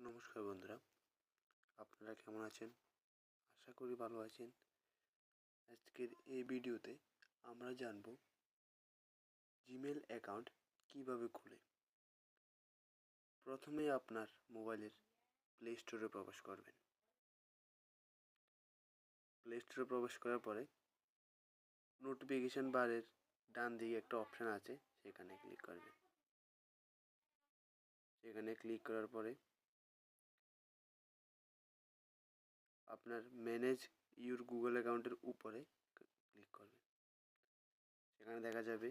নমস্কার বন্ধুরা, আপনারা কেমন আছেন? আশা করি ভালো আছেন। আজকের এই ভিডিওতে আমরা জানব জিমেল অ্যাকাউন্ট কিভাবে খুলে। প্রথমে আপনার মোবাইলের প্লে স্টোরে প্রবেশ করবেন। প্লে স্টোরে প্রবেশ করার পরে নোটিফিকেশন বারের ডান দিকে একটা অপশান আছে, সেখানে ক্লিক করবেন। সেখানে ক্লিক করার পরে আপনার ম্যানেজ ইউর গুগল অ্যাকাউন্টের উপরে ক্লিক করবেন। সেখানে দেখা যাবে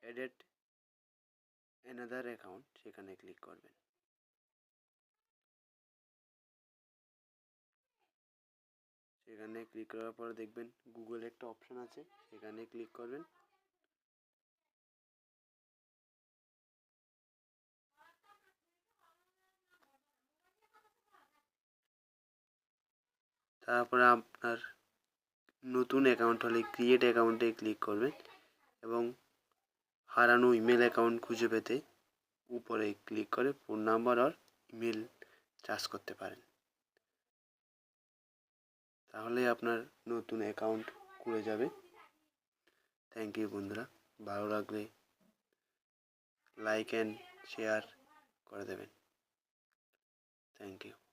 এডেড অ্যানাদার অ্যাকাউন্ট, সেখানে ক্লিক করবেন। সেখানে ক্লিক করার পরে দেখবেন গুগল একটা অপশান আছে, সেখানে ক্লিক করবেন। তারপরে আপনার নতুন অ্যাকাউন্ট হলে ক্রিয়েট অ্যাকাউন্টে ক্লিক করবেন এবং হারানো ইমেল অ্যাকাউন্ট খুঁজে পেতে উপরে ক্লিক করে ফোন নাম্বার আর ইমেল চার্জ করতে পারেন। তাহলে আপনার নতুন অ্যাকাউন্ট খুলে যাবে। থ্যাংক ইউ বন্ধুরা, ভালো লাগলে লাইক অ্যান্ড শেয়ার করে দেবেন। Thank you.